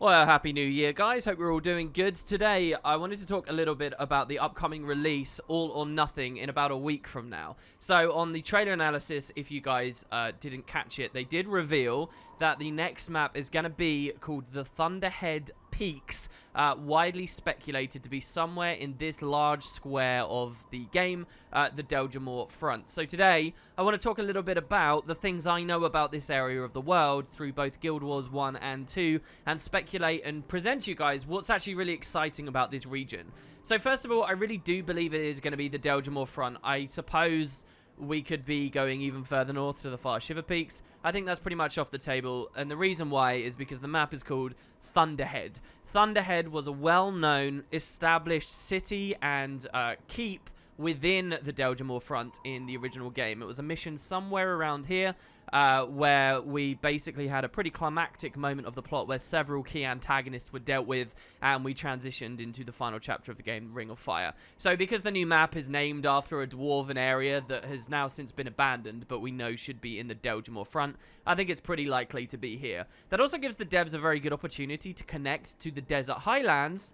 Well, Happy New Year, guys. Hope we're all doing good. Today, I wanted to talk a little bit about the upcoming release, All or Nothing, in about a week from now. So, on the trailer analysis, if you guys didn't catch it, they did reveal that the next map is going to be called the Thunderhead Peaks, widely speculated to be somewhere in this large square of the game, the Deldrimor Front. So today, I want to talk a little bit about the things I know about this area of the world through both Guild Wars 1 and 2, and speculate and present you guys what's actually really exciting about this region. So first of all, I really do believe it is going to be the Deldrimor Front. I suppose we could be going even further north to the far Shiver Peaks. I think that's pretty much off the table, and the reason why is because the map is called Thunderhead. Thunderhead was a well-known, established city and keep within the Deldrimor Front in the original game. It was a mission somewhere around here where we basically had a pretty climactic moment of the plot where several key antagonists were dealt with, and we transitioned into the final chapter of the game, Ring of Fire. So because the new map is named after a dwarven area that has now since been abandoned, but we know should be in the Deldrimor Front, I think it's pretty likely to be here. That also gives the devs a very good opportunity to connect to the Desert Highlands,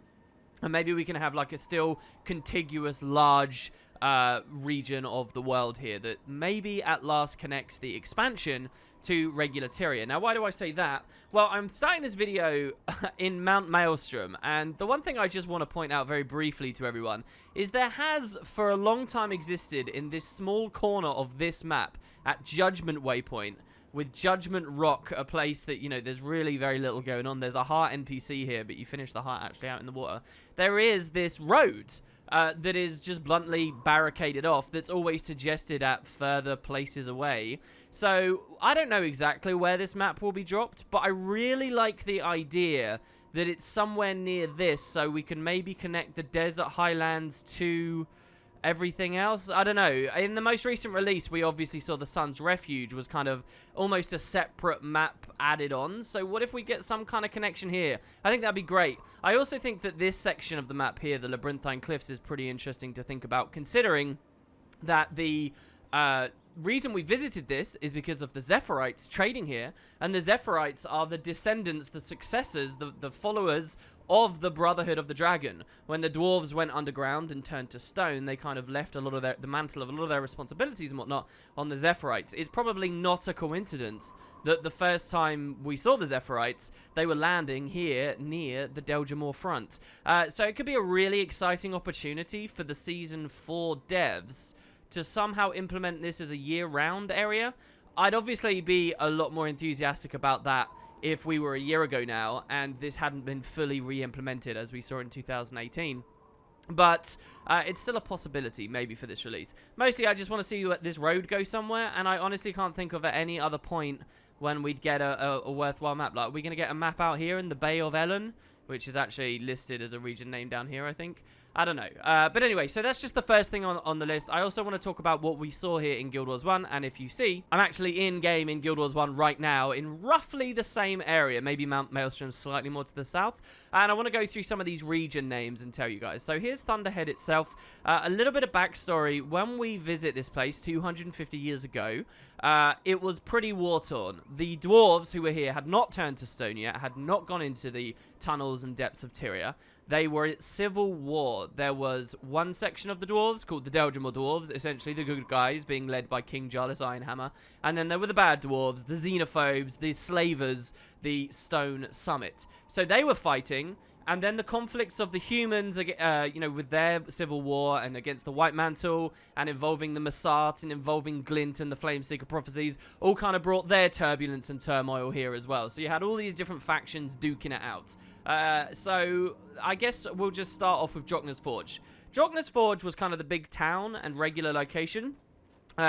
and maybe we can have like a still contiguous large region of the world here that maybe at last connects the expansion to regular Tyria. Now, why do I say that? Well, I'm starting this video in Mount Maelstrom, and the one thing I just want to point out very briefly to everyone is there has for a long time existed in this small corner of this map at Judgment Waypoint, with Judgment Rock, a place that, you know, there's really very little going on. There's a heart NPC here, but you finish the heart actually out in the water. There is this road that is just bluntly barricaded off that's always suggested at further places away. So I don't know exactly where this map will be dropped, but I really like the idea that it's somewhere near this, so we can maybe connect the Desert Highlands to everything else. I don't know. In the most recent release, we obviously saw the Sun's Refuge was kind of almost a separate map added on. So what if we get some kind of connection here? I think that'd be great. I also think that this section of the map here, the Labyrinthine Cliffs, is pretty interesting to think about, considering that the reason we visited this is because of the Zephyrites trading here, and the Zephyrites are the descendants, the successors, the followers of the Brotherhood of the Dragon. When the dwarves went underground and turned to stone, they kind of left a lot of the mantle of a lot of their responsibilities and whatnot on the Zephyrites. It's probably not a coincidence that the first time we saw the Zephyrites, they were landing here near the Deldrimor Front. So it could be a really exciting opportunity for the Season 4 devs to somehow implement this as a year-round area. I'd obviously be a lot more enthusiastic about that if we were a year ago now and this hadn't been fully re-implemented as we saw in 2018. But it's still a possibility, maybe, for this release. Mostly, I just want to see this road go somewhere, and I honestly can't think of at any other point when we'd get a worthwhile map. Like, are we going to get a map out here in the Bay of Ellen, which is actually listed as a region name down here, I think? I don't know. But anyway, so that's just the first thing on the list. I also want to talk about what we saw here in Guild Wars 1. And if you see, I'm actually in-game in Guild Wars 1 right now in roughly the same area. Maybe Mount Maelstrom slightly more to the south. And I want to go through some of these region names and tell you guys. So here's Thunderhead itself. A little bit of backstory. When we visit this place 250 years ago, it was pretty war-torn. The dwarves who were here had not turned to stone yet, had not gone into the tunnels and depths of Tyria. They were at civil war. There was one section of the dwarves called the Deldrimor Dwarves, essentially the good guys being led by King Jarlath Ironhammer. And then there were the bad dwarves, the xenophobes, the slavers, the Stone Summit. So they were fighting, and then the conflicts of the humans, you know, with their civil war and against the White Mantle and involving the Massart and involving Glint and the Flameseeker prophecies all kind of brought their turbulence and turmoil here as well. So you had all these different factions duking it out. So I guess we'll just start off with Jokna's Forge. Jokna's Forge was kind of the big town and regular location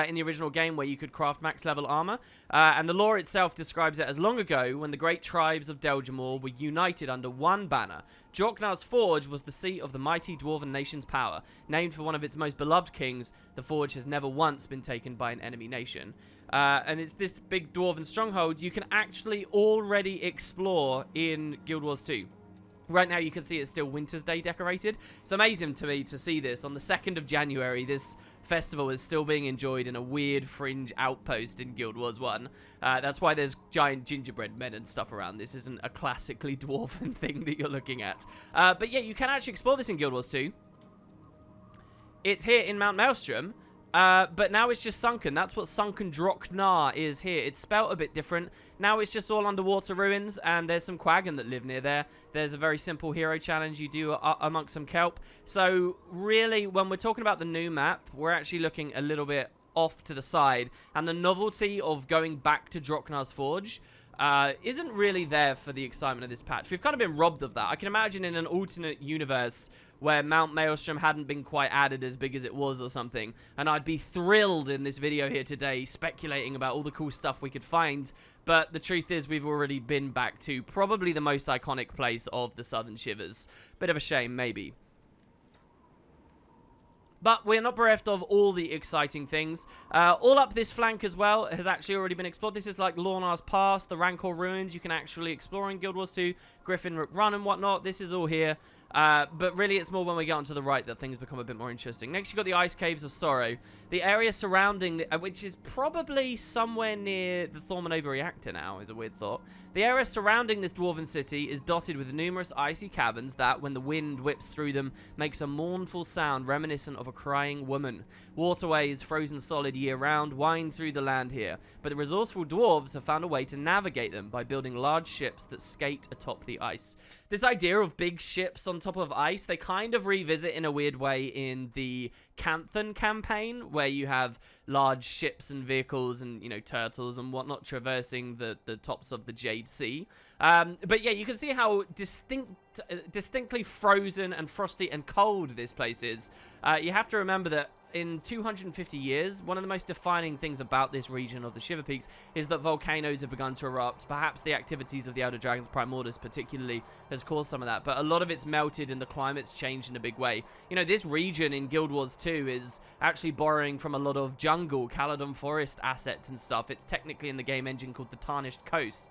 in the original game where you could craft max level armor, and the lore itself describes it as long ago when the great tribes of Deldrimor were united under one banner. Jokna's Forge was the seat of the mighty dwarven nation's power. Named for one of its most beloved kings, the forge has never once been taken by an enemy nation. And it's this big dwarven stronghold you can actually already explore in Guild Wars 2. Right now, you can see it's still Winter's Day decorated. It's amazing to me to see this. On the 2nd of January, this festival is still being enjoyed in a weird fringe outpost in Guild Wars 1. That's why there's giant gingerbread men and stuff around. This isn't a classically dwarven thing that you're looking at. But yeah, you can actually explore this in Guild Wars 2. It's here in Mount Maelstrom. But now it's just sunken. That's what sunken Drocknar is here. It's spelt a bit different. Now it's just all underwater ruins, and there's some Quaggan that live near there. There's a very simple hero challenge you do amongst some kelp. So really, when we're talking about the new map, we're actually looking a little bit off to the side, and the novelty of going back to Drocknar's Forge isn't really there for the excitement of this patch. We've kind of been robbed of that. I can imagine in an alternate universe where Mount Maelstrom hadn't been quite added as big as it was or something, and I'd be thrilled in this video here today speculating about all the cool stuff we could find, but the truth is we've already been back to probably the most iconic place of the Southern Shivers. Bit of a shame, maybe. But we're not bereft of all the exciting things. All up this flank as well has actually already been explored. This is like Lornar's Pass, the Rancor Ruins. You can actually explore in Guild Wars 2, Griffin Rook Run and whatnot. This is all here. But really, it's more when we get onto the right that things become a bit more interesting. Next, you've got the Ice Caves of Sorrow. The area surrounding, which is probably somewhere near the Thormanova reactor now, is a weird thought. The area surrounding this dwarven city is dotted with numerous icy caverns that, when the wind whips through them, makes a mournful sound reminiscent of a crying woman. Waterways, frozen solid year-round, wind through the land here, but the resourceful dwarves have found a way to navigate them by building large ships that skate atop the ice. This idea of big ships on top of ice, they kind of revisit in a weird way in the Canthon campaign, where you have large ships and vehicles and, you know, turtles and whatnot traversing the tops of the Jade Sea. But yeah, you can see how distinctly frozen and frosty and cold this place is. You have to remember that in 250 years, one of the most defining things about this region of the Shiver Peaks is that volcanoes have begun to erupt. Perhaps the activities of the Elder Dragons Primordus particularly has caused some of that, but a lot of it's melted and the climate's changed in a big way. You know, this region in Guild Wars 2 is actually borrowing from a lot of jungle, Caledon Forest assets and stuff. It's technically in the game engine called the Tarnished Coast.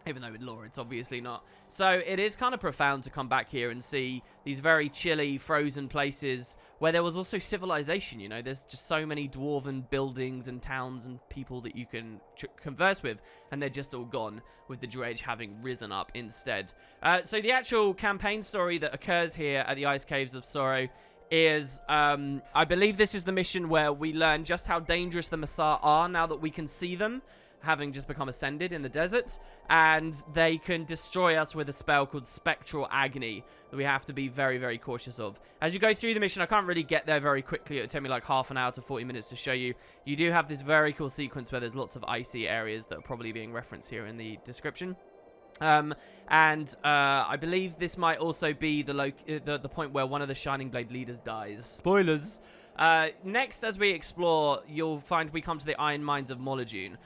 Even though with lore it's obviously not. So it is kind of profound to come back here and see these very chilly, frozen places where there was also civilization, you know. There's just so many dwarven buildings and towns and people that you can converse with, and they're just all gone, with the dredge having risen up instead. So the actual campaign story that occurs here at the Ice Caves of Sorrow is, I believe this is the mission where we learn just how dangerous the Massar are now that we can see them, having just become ascended in the desert, and they can destroy us with a spell called Spectral Agony that we have to be very, very cautious of. As you go through the mission, I can't really get there very quickly. It'll take me like half an hour to 40 minutes to show you. You do have this very cool sequence where there's lots of icy areas that are probably being referenced here in the description. I believe this might also be the point where one of the Shining Blade leaders dies. Spoilers! Next, as we explore, you'll find we come to the Iron Mines of Molajune,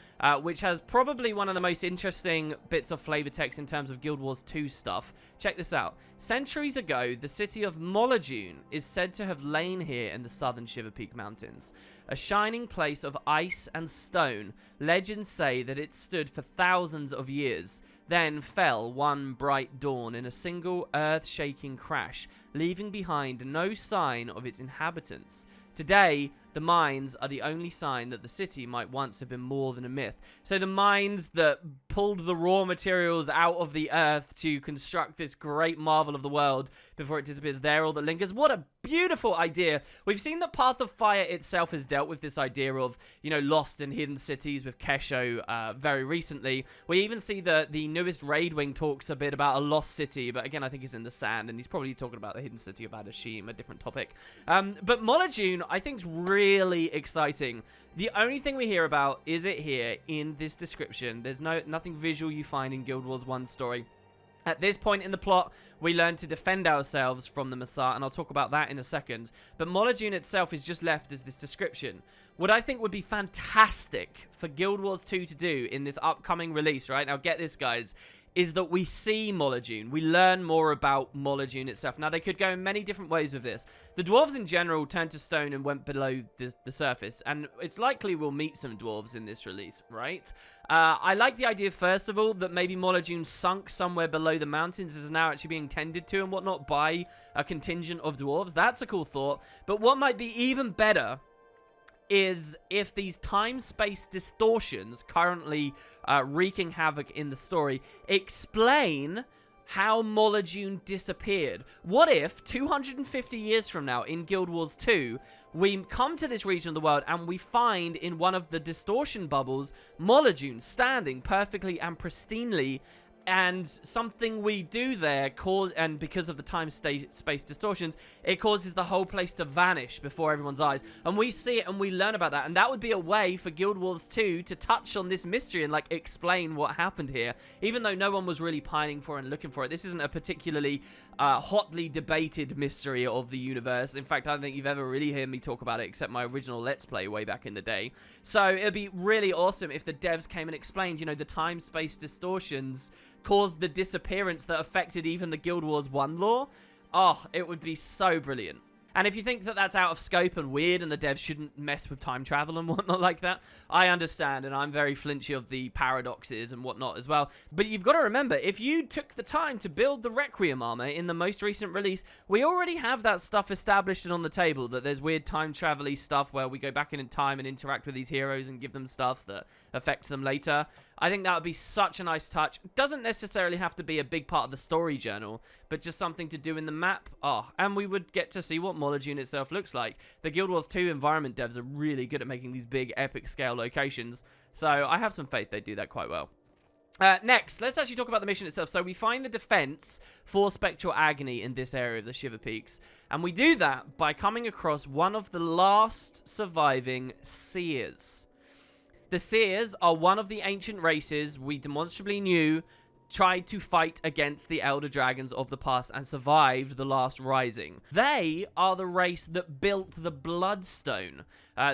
which has probably one of the most interesting bits of flavor text in terms of Guild Wars 2 stuff. Check this out. Centuries ago, the city of Molajune is said to have lain here in the southern Shiver Peak Mountains. A shining place of ice and stone, legends say that it stood for thousands of years, then fell one bright dawn in a single earth-shaking crash, leaving behind no sign of its inhabitants. Today, the mines are the only sign that the city might once have been more than a myth. So the mines that pulled the raw materials out of the earth to construct this great marvel of the world before it disappears, they're all that lingers. What a beautiful idea. We've seen that Path of Fire itself has dealt with this idea of, you know, lost and hidden cities with Kesho very recently. We even see the newest Raid Wing talks a bit about a lost city, but again, I think he's in the sand, and he's probably talking about the hidden city of Adashim, a different topic. But Molajune, I think, is really exciting. The only thing we hear about is it here in this description. There's nothing visual you find in Guild Wars 1 story. At this point in the plot, we learn to defend ourselves from the Massar, and I'll talk about that in a second. But Molajune itself is just left as this description. What I think would be fantastic for Guild Wars 2 to do in this upcoming release, right? Now get this, guys, is that we see Molajune. We learn more about Molajune itself. Now, they could go in many different ways with this. The dwarves in general turned to stone and went below the surface, and it's likely we'll meet some dwarves in this release, right? I like the idea, first of all, that maybe Molajune sunk somewhere below the mountains, is now actually being tended to and whatnot by a contingent of dwarves. That's a cool thought. But what might be even better is if these time-space distortions currently wreaking havoc in the story explain how Molajune disappeared. What if 250 years from now in Guild Wars 2 we come to this region of the world and we find in one of the distortion bubbles Molajune standing perfectly and pristinely, and something we do there and because of the time-space distortions, it causes the whole place to vanish before everyone's eyes. And we see it and we learn about that. And that would be a way for Guild Wars 2 to touch on this mystery and, like, explain what happened here. Even though no one was really pining for and looking for it. This isn't a particularly hotly debated mystery of the universe. In fact, I don't think you've ever really heard me talk about it except my original Let's Play way back in the day. So it'd be really awesome if the devs came and explained, you know, the time-space distortions caused the disappearance that affected even the Guild Wars 1 lore. Oh, it would be so brilliant. And if you think that that's out of scope and weird and the devs shouldn't mess with time travel and whatnot like that, I understand, and I'm very flinchy of the paradoxes and whatnot as well. But you've got to remember, if you took the time to build the Requiem armor in the most recent release, we already have that stuff established and on the table, that there's weird time travel-y stuff where we go back in time and interact with these heroes and give them stuff that affects them later. I think that would be such a nice touch. It doesn't necessarily have to be a big part of the story journal, but just something to do in the map. Oh, and we would get to see what Molajune itself looks like. The Guild Wars 2 environment devs are really good at making these big epic scale locations, so I have some faith they do that quite well. Next, let's actually talk about the mission itself. So we find the defense for Spectral Agony in this area of the Shiver Peaks, and we do that by coming across one of the last surviving Seers. The Seers are one of the ancient races we demonstrably knew tried to fight against the Elder Dragons of the past and survived the last rising. They are the race that built the Bloodstone,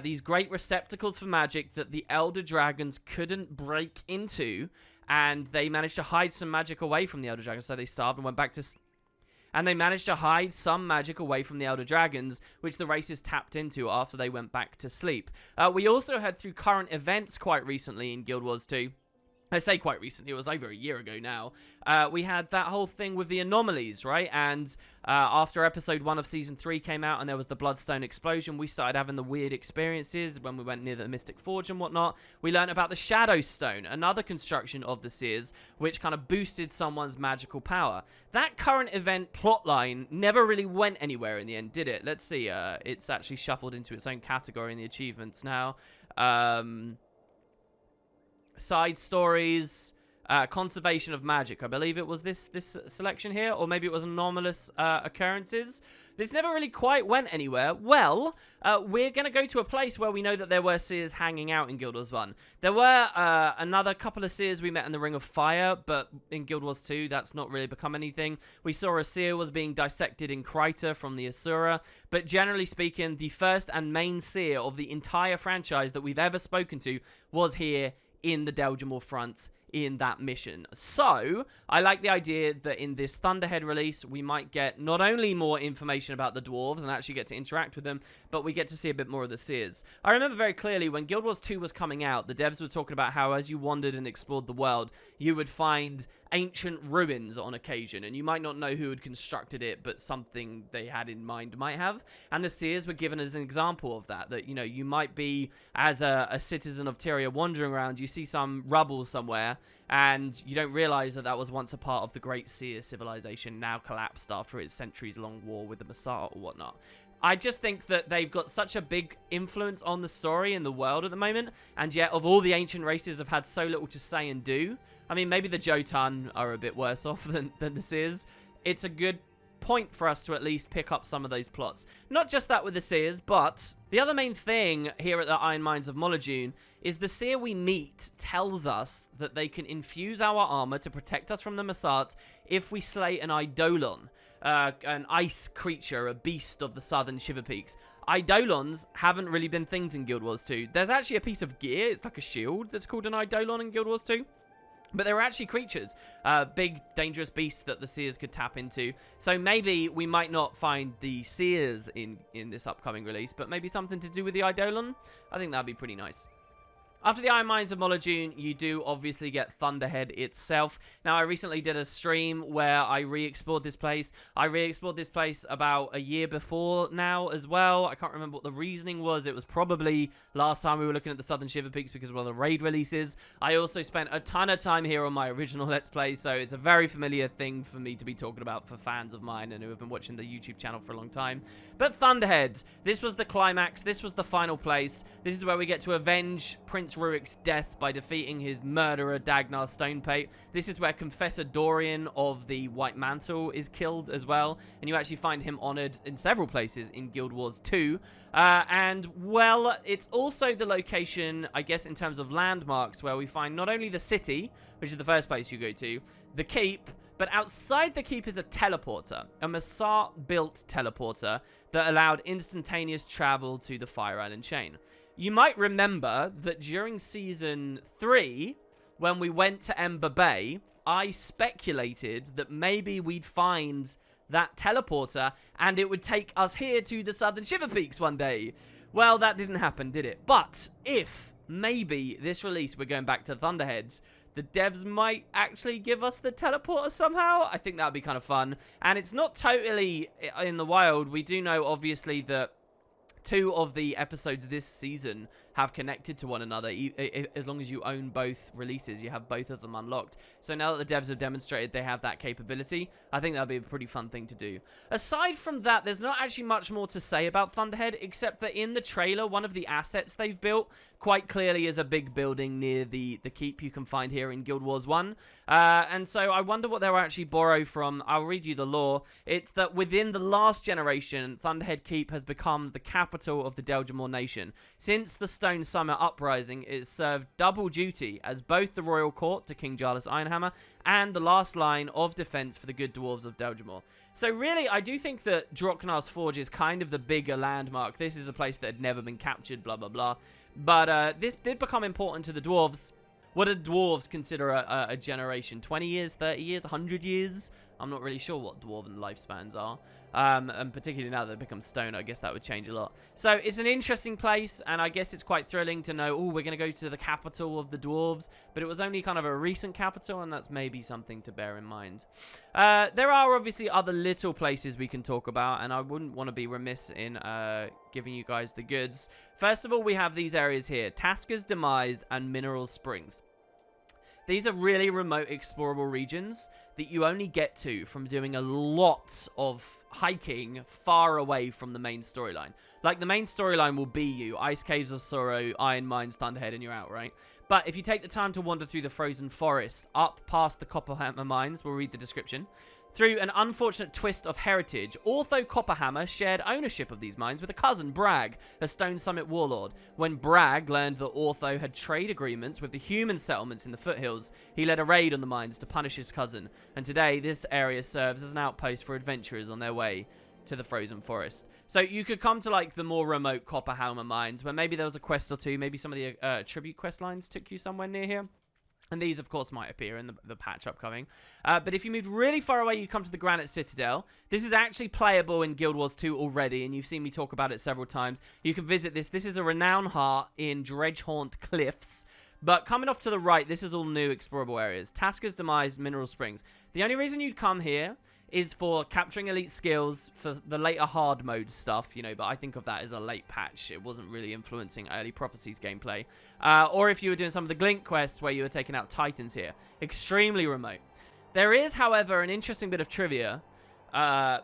these great receptacles for magic that the Elder Dragons couldn't break into, and they managed to hide some magic away from the Elder Dragons, so they starved and went back to... And they managed to hide some magic away from the Elder Dragons, which the races tapped into after they went back to sleep. We also had, through current events quite recently in Guild Wars 2, I say quite recently, it was over a year ago now, we had that whole thing with the anomalies, right? And after episode 1 of season 3 came out and there was the Bloodstone explosion, we started having the weird experiences when we went near the Mystic Forge and whatnot. We learned about the Shadow Stone, another construction of the Seers, which kind of boosted someone's magical power. That current event plotline never really went anywhere in the end, did it? Let's see, it's actually shuffled into its own category in the achievements now. Side stories, conservation of magic. I believe it was this selection here, or maybe it was anomalous occurrences. This never really quite went anywhere. Well, we're going to go to a place where we know that there were Seers hanging out in Guild Wars 1. There were another couple of Seers we met in the Ring of Fire, but in Guild Wars 2, that's not really become anything. We saw a Seer was being dissected in Kryta from the Asura, but generally speaking, the first and main Seer of the entire franchise that we've ever spoken to was here in the Deldrimor Front in that mission. So, I like the idea that in this Thunderhead release, we might get not only more information about the dwarves and actually get to interact with them, but we get to see a bit more of the Seers. I remember very clearly when Guild Wars 2 was coming out, the devs were talking about how as you wandered and explored the world, you would find ancient ruins on occasion, and you might not know who had constructed it, but something they had in mind might have. And the Seers were given as an example of that, you know, you might be, as a citizen of Tyria wandering around, you see some rubble somewhere, and you don't realize that that was once a part of the great Seer civilization, now collapsed after its centuries-long war with the Masat or whatnot. I just think that they've got such a big influence on the story in the world at the moment, and yet of all the ancient races have had so little to say and do. I mean, maybe the Jotun are a bit worse off than the Seers. It's a good point for us to at least pick up some of those plots. Not just that with the Seers, but the other main thing here at the Iron Mines of Molajune is the Seer we meet tells us that they can infuse our armor to protect us from the Masat if we slay an Eidolon. An ice creature, a beast of the southern Shiver Peaks. Eidolons haven't really been things in Guild Wars 2. There's actually a piece of gear, it's like a shield, that's called an Eidolon in Guild Wars 2. But there were actually creatures, big, dangerous beasts that the Seers could tap into. So maybe we might not find the Seers in this upcoming release, but maybe something to do with the Eidolon. I think that'd be pretty nice. After the Iron Mines of Molajune, you do obviously get Thunderhead itself. Now, I recently did a stream where I re-explored this place. I re-explored this place about a year before now as well. I can't remember what the reasoning was. It was probably last time we were looking at the Southern Shiver Peaks because of one of the raid releases. I also spent a ton of time here on my original Let's Play, so it's a very familiar thing for me to be talking about for fans of mine and who have been watching the YouTube channel for a long time. But Thunderhead, this was the climax. This was the final place. This is where we get to avenge Prince Ruik's death by defeating his murderer Dagnar Stonepate. This is where Confessor Dorian of the White Mantle is killed as well, and you actually find him honored in several places in Guild Wars 2. And, well, it's also the location, I guess, in terms of landmarks, where we find not only the city, which is the first place you go to, the keep, but outside the keep is a teleporter, a Massart-built teleporter that allowed instantaneous travel to the Fire Island chain. You might remember that during Season 3, when we went to Ember Bay, I speculated that maybe we'd find that teleporter and it would take us here to the Southern Shiver Peaks one day. Well, that didn't happen, did it? But if maybe this release we're going back to Thunderheads, the devs might actually give us the teleporter somehow. I think that would be kind of fun. And it's not totally in the wild. We do know, obviously, that 2 of the episodes this season have connected to one another. As long as you own both releases, you have both of them unlocked. So now that the devs have demonstrated they have that capability, I think that'd be a pretty fun thing to do. Aside from that, there's not actually much more to say about Thunderhead, except that in the trailer, one of the assets they've built quite clearly is a big building near the keep you can find here in Guild Wars 1. And so I wonder what they'll actually borrow from. I'll read you the lore. It's that within the last generation, Thunderhead Keep has become the capital of the Deldrimor Nation. Since the Stone Summer Uprising, it served double duty as both the royal court to King Jarla's Ironhammer and the last line of defense for the good dwarves of Deldrimor. So really, I do think that Droknar's Forge is kind of the bigger landmark. This is a place that had never been captured, blah, blah, blah. But this did become important to the dwarves. What do dwarves consider a generation? 20 years, 30 years, 100 years? I'm not really sure what dwarven lifespans are. And particularly now that they've become stone, I guess that would change a lot. So it's an interesting place, and I guess it's quite thrilling to know, oh, we're going to go to the capital of the dwarves, but it was only kind of a recent capital, and that's maybe something to bear in mind. There are obviously other little places we can talk about, and I wouldn't want to be remiss in giving you guys the goods. First of all, we have these areas here, Tasker's Demise and Mineral Springs. These are really remote explorable regions that you only get to from doing a lot of hiking far away from the main storyline. Like, the main storyline will be you, Ice Caves of Sorrow, Iron Mines, Thunderhead, and you're out, right? But if you take the time to wander through the frozen forest, up past the Copperhammer Mines, we'll read the description, through an unfortunate twist of heritage, Ortho Copperhammer shared ownership of these mines with a cousin, Bragg, a Stone Summit warlord. When Bragg learned that Ortho had trade agreements with the human settlements in the foothills, he led a raid on the mines to punish his cousin, and today this area serves as an outpost for adventurers on their way to the frozen forest. So you could come to, like, the more remote Copperhammer mines, where maybe there was a quest or two, maybe some of the tribute quest lines took you somewhere near here. And these, of course, might appear in the patch upcoming. But if you moved really far away, you come to the Granite Citadel. This is actually playable in Guild Wars 2 already, and you've seen me talk about it several times. You can visit this. This is a renowned heart in Dredgehaunt Cliffs. But coming off to the right, this is all new explorable areas. Tasker's Demise, Mineral Springs. The only reason you'd come here is for capturing elite skills for the later hard mode stuff, you know, but I think of that as a late patch. It wasn't really influencing early Prophecies gameplay. Or if you were doing some of the Glint quests where you were taking out Titans here. Extremely remote. There is, however, an interesting bit of trivia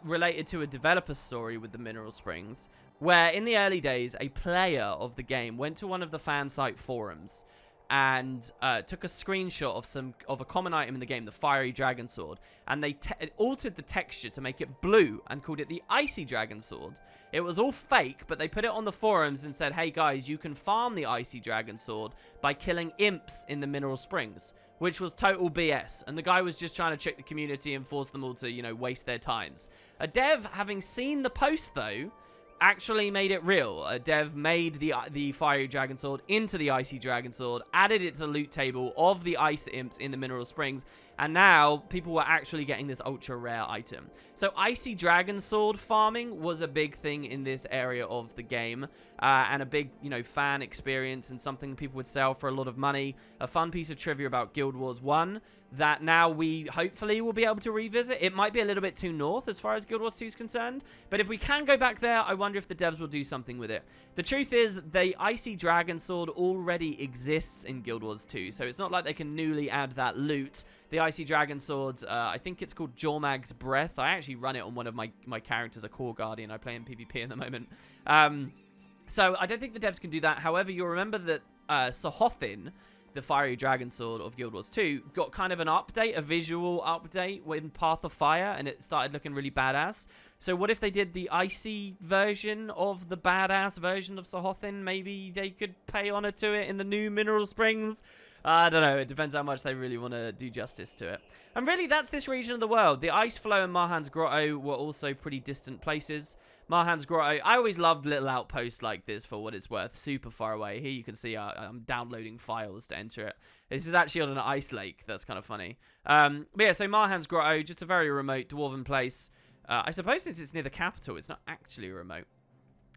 related to a developer story with the Mineral Springs, where in the early days, a player of the game went to one of the fan site forums and took a screenshot of a common item in the game, the Fiery Dragon Sword, and they altered the texture to make it blue and called it the Icy Dragon Sword. It was all fake, but they put it on the forums and said, hey guys, you can farm the Icy Dragon Sword by killing imps in the Mineral Springs, which was total BS, and the guy was just trying to trick the community and force them all to, you know, waste their times. A dev, having seen the post though, actually made it real. A dev made the fiery dragon sword into the icy dragon sword, added it to the loot table of the ice imps in the mineral springs, and now people were actually getting this ultra rare item. So icy dragon sword farming was a big thing in this area of the game, and a big, you know, fan experience, and something people would sell for a lot of money. A fun piece of trivia about Guild Wars 1 that now we hopefully will be able to revisit. It might be a little bit too north as far as Guild Wars 2 is concerned, but if we can go back there, I wonder if the devs will do something with it. The truth is, the icy dragon sword already exists in Guild Wars 2, so it's not like they can newly add that loot. The icy dragon swords, I think it's called Jormag's Breath. I actually run it on one of my characters, a core guardian. I play in PvP at the moment. So I don't think the devs can do that. However, you'll remember that Sahothin, the fiery dragon sword of Guild Wars 2, got kind of an update, a visual update in Path of Fire, and it started looking really badass. So what if they did the icy version of the badass version of Sahothin? Maybe they could pay honor to it in the new Mineral Springs. I don't know. It depends how much they really want to do justice to it. And really, that's this region of the world. The Ice Flow and Marhan's Grotto were also pretty distant places. Marhan's Grotto, I always loved little outposts like this for what it's worth. Super far away. Here you can see I'm downloading files to enter it. This is actually on an ice lake. That's kind of funny. But yeah, so Marhan's Grotto, just a very remote dwarven place. I suppose since it's near the capital, it's not actually remote.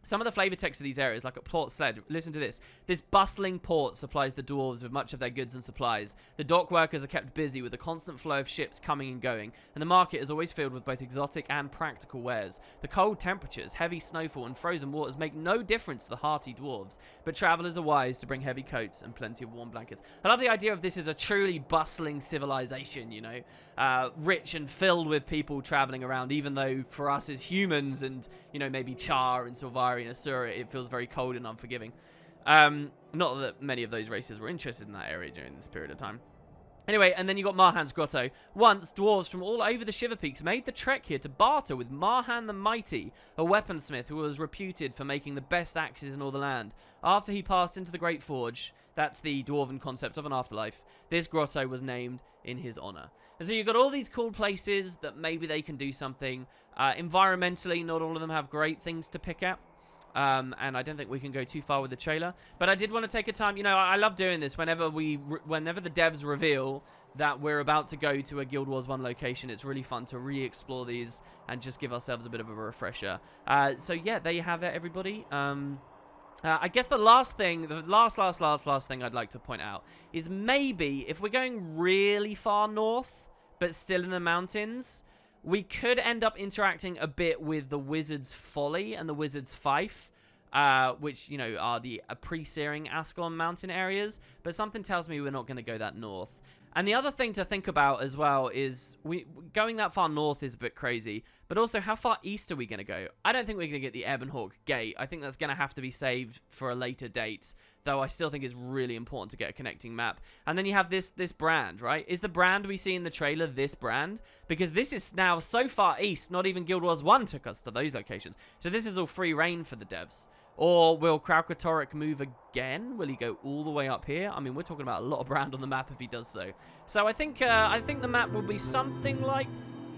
Some of the flavor text of these areas, like at Port Sled, listen to this. This bustling port supplies the dwarves with much of their goods and supplies. The dock workers are kept busy with a constant flow of ships coming and going, and the market is always filled with both exotic and practical wares. The cold temperatures, heavy snowfall, and frozen waters make no difference to the hardy dwarves, but travelers are wise to bring heavy coats and plenty of warm blankets. I love the idea of this as a truly bustling civilization, you know, rich and filled with people traveling around, even though for us as humans and, you know, maybe Char and Sylvari and Asura, it feels very cold and unforgiving. Not that many of those races were interested in that area during this period of time. Anyway, and then you got Marhan's Grotto. Once, dwarves from all over the Shiver Peaks made the trek here to barter with Marhan the Mighty, a weaponsmith who was reputed for making the best axes in all the land. After he passed into the Great Forge, that's the dwarven concept of an afterlife, this grotto was named in his honor. And so you've got all these cool places that maybe they can do something. Environmentally, not all of them have great things to pick at. And I don't think we can go too far with the trailer, but I did want to take a time. You know, I love doing this whenever the devs reveal that we're about to go to a Guild Wars 1 location. It's really fun to re-explore these and just give ourselves a bit of a refresher. So yeah, there you have it, everybody. I guess the last thing, the last thing I'd like to point out is maybe if we're going really far north, but still in the mountains, we could end up interacting a bit with the Wizard's Folly and the Wizard's Fife, which, you know, are the pre-searing Ascalon mountain areas, but something tells me we're not going to go that north. And the other thing to think about as well is going that far north is a bit crazy, but also how far east are we going to go? I don't think we're going to get the Ebonhawk Gate. I think that's going to have to be saved for a later date, though I still think it's really important to get a connecting map. And then you have this brand, right? Is the brand we see in the trailer this brand? Because this is now so far east, not even Guild Wars 1 took us to those locations. So this is all free reign for the devs. Or will Kraukatorek move again? Will he go all the way up here? I mean, we're talking about a lot of brand on the map if he does so. So I think the map will be something like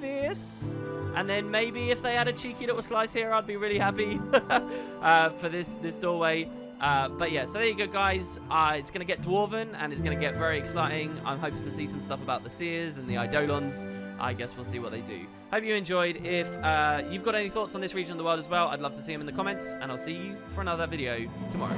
this. And then maybe if they add a cheeky little slice here, I'd be really happy for this doorway. But yeah, so there you go, guys. It's going to get dwarven, and it's going to get very exciting. I'm hoping to see some stuff about the Seers and the Eidolons. I guess we'll see what they do. Hope you enjoyed. If you've got any thoughts on this region of the world as well, I'd love to see them in the comments, and I'll see you for another video tomorrow.